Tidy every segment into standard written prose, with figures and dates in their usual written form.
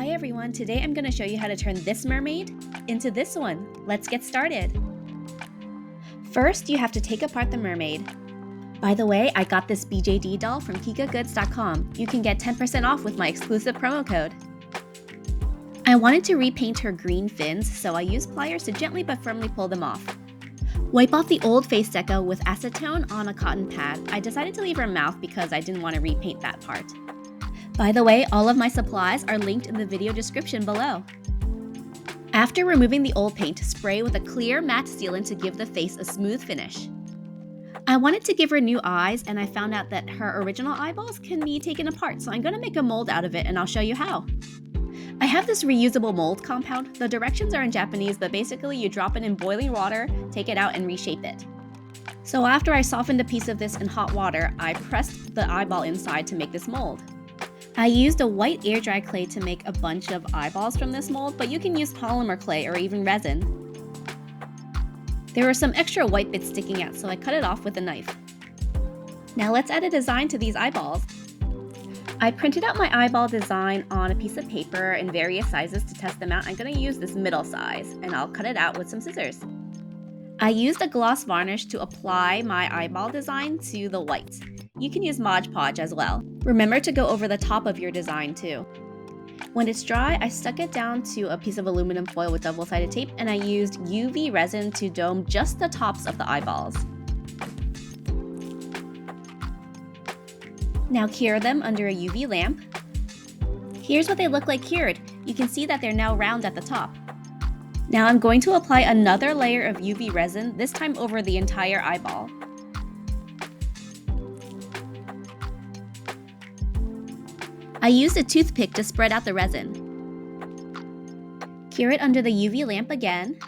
Hi everyone, today I'm going to show you how to turn this mermaid into this one. Let's get started. First, you have to take apart the mermaid. By the way, I got this BJD doll from KikaGoods.com. You can get 10% off with my exclusive promo code. I wanted to repaint her green fins, so I used pliers to gently but firmly pull them off. Wipe off the old face deco with acetone on a cotton pad. I decided to leave her mouth because I didn't want to repaint that part. By the way, all of my supplies are linked in the video description below. After removing the old paint, spray with a clear matte sealant to give the face a smooth finish. I wanted to give her new eyes, and I found out that her original eyeballs can be taken apart, so I'm going to make a mold out of it and I'll show you how. I have this reusable mold compound. The directions are in Japanese, but basically you drop it in boiling water, take it out, and reshape it. So after I softened a piece of this in hot water, I pressed the eyeball inside to make this mold. I used a white air dry clay to make a bunch of eyeballs from this mold, but you can use polymer clay or even resin. There were some extra white bits sticking out, so I cut it off with a knife. Now let's add a design to these eyeballs. I printed out my eyeball design on a piece of paper in various sizes to test them out. I'm going to use this middle size, and I'll cut it out with some scissors. I used a gloss varnish to apply my eyeball design to the whites. You can use Mod Podge as well. Remember to go over the top of your design too. When it's dry, I stuck it down to a piece of aluminum foil with double-sided tape, and I used UV resin to dome just the tops of the eyeballs. Now cure them under a UV lamp. Here's what they look like cured. You can see that they're now round at the top. Now I'm going to apply another layer of UV resin, this time over the entire eyeball. I used a toothpick to spread out the resin. Cure it under the UV lamp again.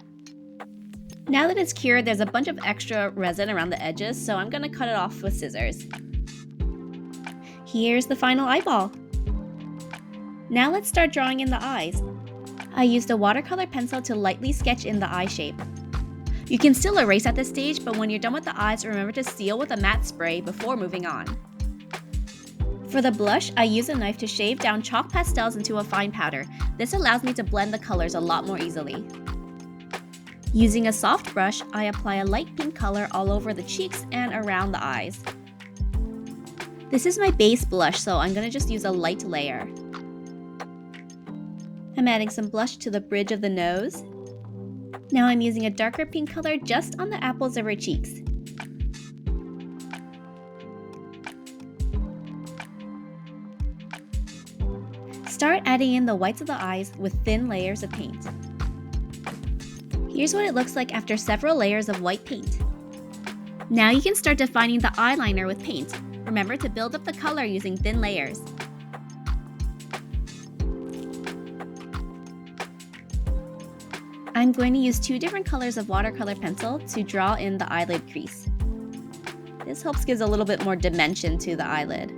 Now that it's cured, there's a bunch of extra resin around the edges, so I'm going to cut it off with scissors. Here's the final eyeball. Now let's start drawing in the eyes. I used a watercolor pencil to lightly sketch in the eye shape. You can still erase at this stage, but when you're done with the eyes, remember to seal with a matte spray before moving on. For the blush, I use a knife to shave down chalk pastels into a fine powder. This allows me to blend the colors a lot more easily. Using a soft brush, I apply a light pink color all over the cheeks and around the eyes. This is my base blush, so I'm going to just use a light layer. I'm adding some blush to the bridge of the nose. Now I'm using a darker pink color just on the apples of her cheeks. Start adding in the whites of the eyes with thin layers of paint. Here's what it looks like after several layers of white paint. Now you can start defining the eyeliner with paint. Remember to build up the color using thin layers. I'm going to use two different colors of watercolor pencil to draw in the eyelid crease. This helps give a little bit more dimension to the eyelid.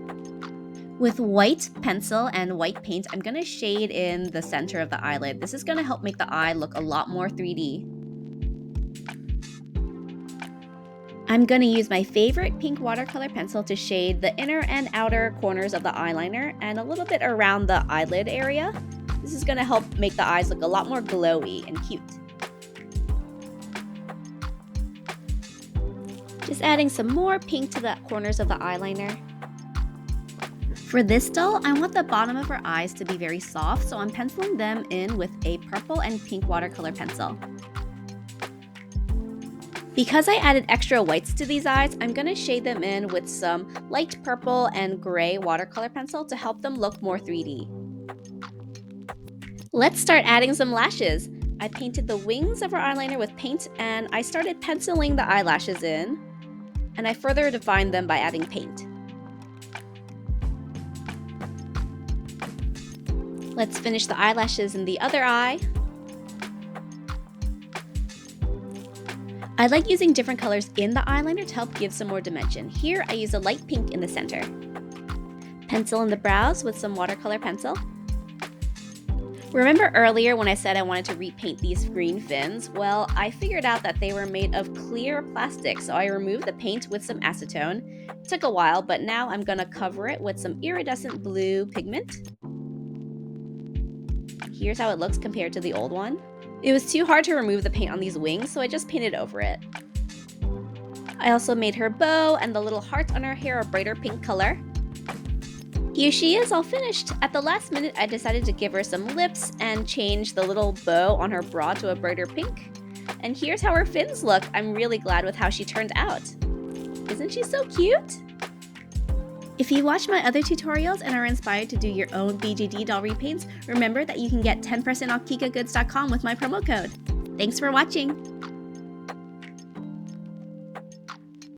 With white pencil and white paint, I'm going to shade in the center of the eyelid. This is going to help make the eye look a lot more 3D. I'm going to use my favorite pink watercolor pencil to shade the inner and outer corners of the eyeliner and a little bit around the eyelid area. This is going to help make the eyes look a lot more glowy and cute. Just adding some more pink to the corners of the eyeliner. For this doll, I want the bottom of her eyes to be very soft, so I'm penciling them in with a purple and pink watercolor pencil. Because I added extra whites to these eyes, I'm going to shade them in with some light purple and gray watercolor pencil to help them look more 3D. Let's start adding some lashes. I painted the wings of her eyeliner with paint, and I started penciling the eyelashes in, and I further defined them by adding paint. Let's finish the eyelashes in the other eye. I like using different colors in the eyeliner to help give some more dimension. Here I use a light pink in the center. Pencil in the brows with some watercolor pencil. Remember earlier when I said I wanted to repaint these green fins? Well, I figured out that they were made of clear plastic, so I removed the paint with some acetone. It took a while, but now I'm going to cover it with some iridescent blue pigment. Here's how it looks compared to the old one. It was too hard to remove the paint on these wings, so I just painted over it. I also made her bow and the little hearts on her hair a brighter pink color. Here she is, all finished. At the last minute, I decided to give her some lips and change the little bow on her bra to a brighter pink. And here's how her fins look. I'm really glad with how she turned out. Isn't she so cute? If you watch my other tutorials and are inspired to do your own BJD doll repaints, remember that you can get 10% off KikaGoods.com with my promo code. Thanks for watching!